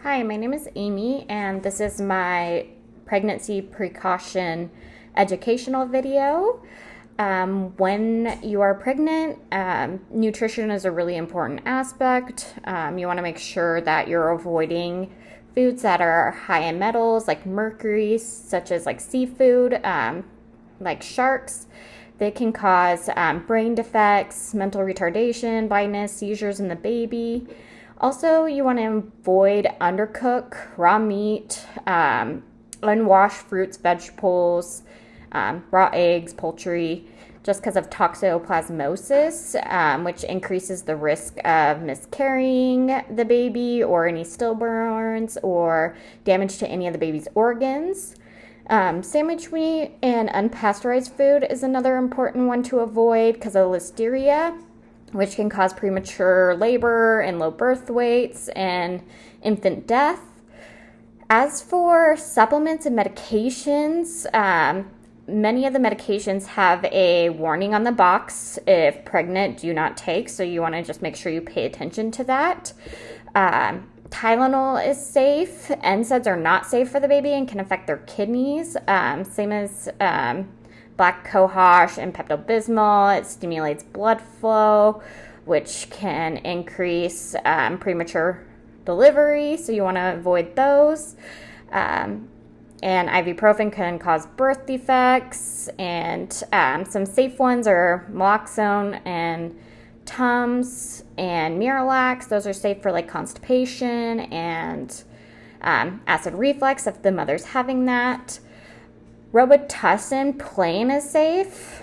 Hi, my name is Amy, and this is my pregnancy precaution educational video. When you are pregnant, nutrition is a really important aspect. You want to make sure that you're avoiding foods that are high in metals, like mercury, such as like seafood, like sharks. They can cause brain defects, mental retardation, blindness, seizures in the baby. Also, you want to avoid undercooked, raw meat, unwashed fruits, vegetables, raw eggs, poultry, just because of toxoplasmosis, which increases the risk of miscarrying the baby or any stillborns or damage to any of the baby's organs. Sandwich meat and unpasteurized food is another important one to avoid because of listeria, which can cause premature labor and low birth weights and infant death. As for supplements and medications, many of the medications have a warning on the box if pregnant, do not take, so you want to just make sure you pay attention to that. Tylenol is safe. NSAIDs are not safe for the baby and can affect their kidneys, same as black cohosh and Pepto-Bismol. It stimulates blood flow, which can increase premature delivery, so you want to avoid those. And ibuprofen can cause birth defects, and some safe ones are naloxone and Tums and Miralax. Those are safe for like constipation and acid reflux if the mother's having that. Robitussin plain is safe.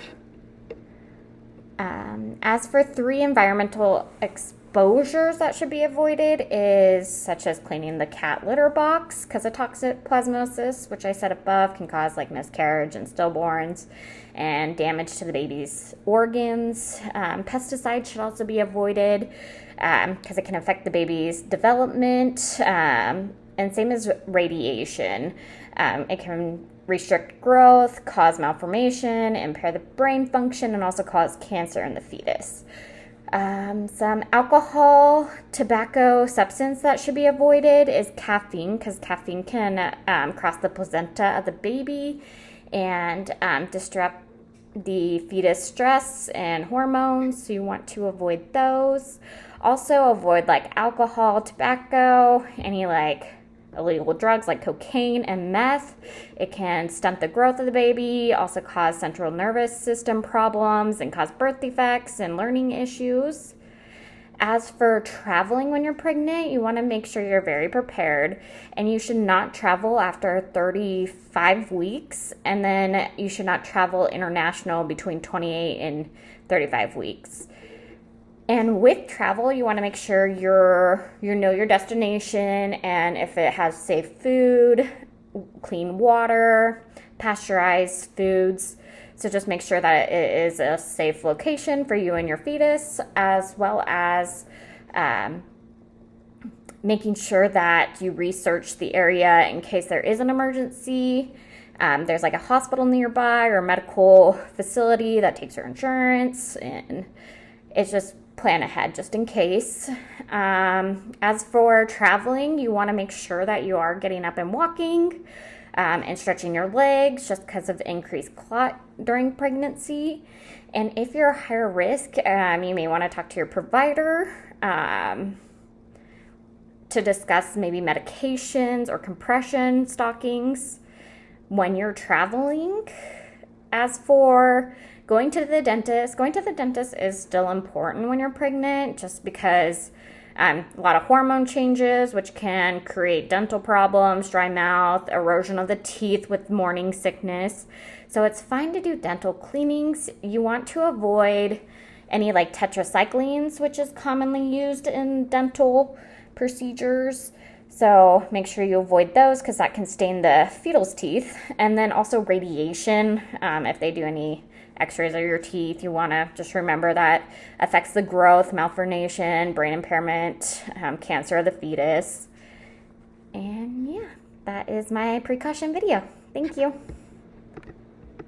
As for 3 environmental exposures that should be avoided is such as cleaning the cat litter box because of toxoplasmosis, which I said above can cause like miscarriage and stillborns and damage to the baby's organs. Pesticides should also be avoided because it can affect the baby's development, and same as radiation. It can restrict growth, cause malformation, impair the brain function, and also cause cancer in the fetus. Some alcohol, tobacco, substance that should be avoided is caffeine, because caffeine can cross the placenta of the baby and disrupt the fetus stress and hormones, so you want to avoid those. Also avoid like alcohol, tobacco, any like illegal drugs like cocaine and meth. It can stunt the growth of the baby, also cause central nervous system problems, and cause birth defects and learning issues. As for traveling when you're pregnant, you want to make sure you're very prepared, and you should not travel after 35 weeks, and then you should not travel international between 28 and 35 weeks. And with travel, you want to make sure you know your destination, and if it has safe food, clean water, pasteurized foods. So just make sure that it is a safe location for you and your fetus, as well as making sure that you research the area in case there is an emergency. There's like a hospital nearby or a medical facility that takes your insurance, and it's just plan ahead just in case. As for traveling, you want to make sure that you are getting up and walking and stretching your legs, just because of increased clot during pregnancy. And if you're higher risk, you may want to talk to your provider to discuss maybe medications or compression stockings when you're traveling. As for going to the dentist is still important when you're pregnant, just because a lot of hormone changes, which can create dental problems, dry mouth, erosion of the teeth with morning sickness. So it's fine to do dental cleanings. You want to avoid any like tetracyclines, which is commonly used in dental procedures. So make sure you avoid those because that can stain the fetal's teeth. And then also radiation, if they do any x-rays of your teeth, you want to just remember that affects the growth, malformation, brain impairment, cancer of the fetus. And yeah, that is my precaution video. Thank you.